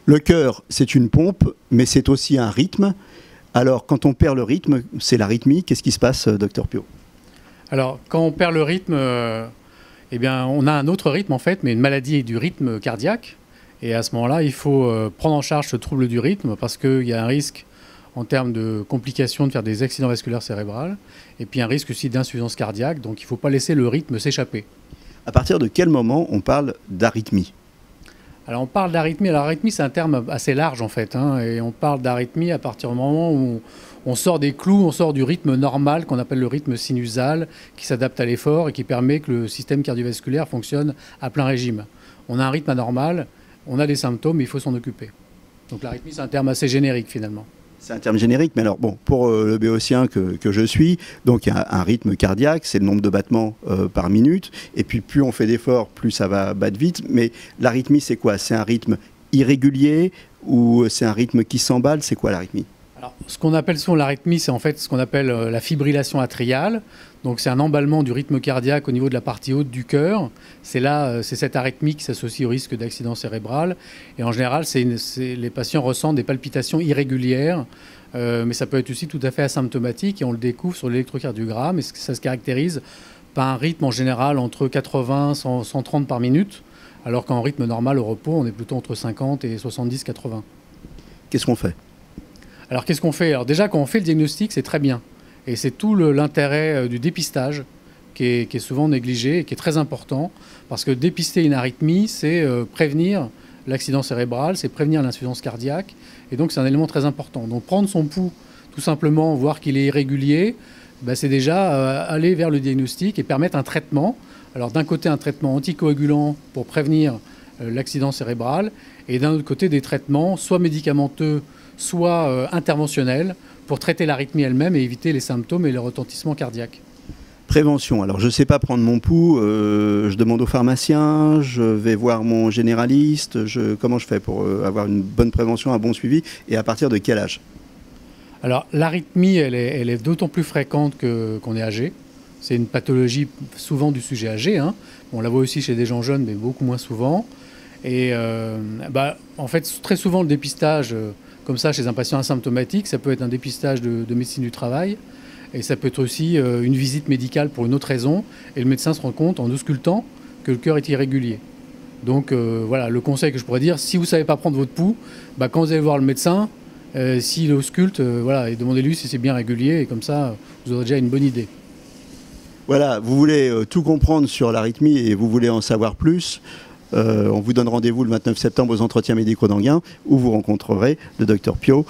Le cœur, c'est une pompe, mais c'est aussi un rythme. Alors, quand on perd le rythme, c'est l'arythmie. Qu'est-ce qui se passe, docteur Piot? Alors, quand on perd le rythme, eh bien, on a un autre rythme en fait, mais une maladie du rythme cardiaque. Et à ce moment-là, il faut prendre en charge ce trouble du rythme parce qu'il y a un risque en termes de complications de faire des accidents vasculaires cérébraux et puis un risque aussi d'insuffisance cardiaque. Donc, il ne faut pas laisser le rythme s'échapper. À partir de quel moment on parle d'arythmie? Alors, on parle d'arythmie. Alors, l'arythmie, c'est un terme assez large en fait, hein, et on parle d'arythmie à partir du moment où on sort des clous, on sort du rythme normal qu'on appelle le rythme sinusal, qui s'adapte à l'effort et qui permet que le système cardiovasculaire fonctionne à plein régime. On a un rythme anormal, on a des symptômes, mais il faut s'en occuper. Donc l'arythmie, c'est un terme assez générique finalement. C'est un terme générique, mais alors bon, pour le béotien que je suis, donc il y a un rythme cardiaque, c'est le nombre de battements par minute, et puis plus on fait d'efforts, plus ça va battre vite. Mais l'arythmie, c'est quoi? C'est un rythme irrégulier ou c'est un rythme qui s'emballe? C'est quoi l'arythmie? Alors, ce qu'on appelle souvent l'arythmie, c'est en fait ce qu'on appelle la fibrillation atriale. Donc c'est un emballement du rythme cardiaque au niveau de la partie haute du cœur. C'est cette arythmie qui s'associe au risque d'accident cérébral. Et en général, les patients ressentent des palpitations irrégulières, mais ça peut être aussi tout à fait asymptomatique et on le découvre sur l'électrocardiogramme. Et ça se caractérise par un rythme en général entre 80 et 130 par minute, alors qu'en rythme normal au repos, on est plutôt entre 50 et 70-80. Qu'est-ce qu'on fait? Alors qu'est-ce qu'on fait? Alors déjà, quand on fait le diagnostic, c'est très bien. Et c'est tout l'intérêt du dépistage qui est souvent négligé et qui est très important. Parce que dépister une arythmie, c'est prévenir l'accident cérébral, c'est prévenir l'insuffisance cardiaque. Et donc c'est un élément très important. Donc prendre son pouls, tout simplement, voir qu'il est irrégulier, ben, c'est déjà aller vers le diagnostic et permettre un traitement. Alors d'un côté, un traitement anticoagulant pour prévenir l'accident cérébral. Et d'un autre côté, des traitements soit médicamenteux, soit interventionnelle pour traiter l'arythmie elle-même et éviter les symptômes et le retentissement cardiaque. Prévention. Alors, je ne sais pas prendre mon pouls, je demande au pharmacien, je vais voir mon généraliste. Comment je fais pour avoir une bonne prévention, un bon suivi, et à partir de quel âge? Alors, l'arythmie, elle est d'autant plus fréquente qu'on est âgé. C'est une pathologie souvent du sujet âgé, hein. On la voit aussi chez des gens jeunes, mais beaucoup moins souvent. Et en fait, très souvent, le dépistage comme ça chez un patient asymptomatique, ça peut être un dépistage de médecine du travail et ça peut être aussi une visite médicale pour une autre raison et le médecin se rend compte en auscultant que le cœur est irrégulier. Donc voilà, le conseil que je pourrais dire, si vous ne savez pas prendre votre pouls, quand vous allez voir le médecin, s'il ausculte, voilà, et demandez-lui si c'est bien régulier et comme ça, vous aurez déjà une bonne idée. Voilà, vous voulez tout comprendre sur l'arythmie et vous voulez en savoir plus. On vous donne rendez-vous le 29 septembre aux entretiens médicaux d'Anguin où vous rencontrerez le docteur Piot.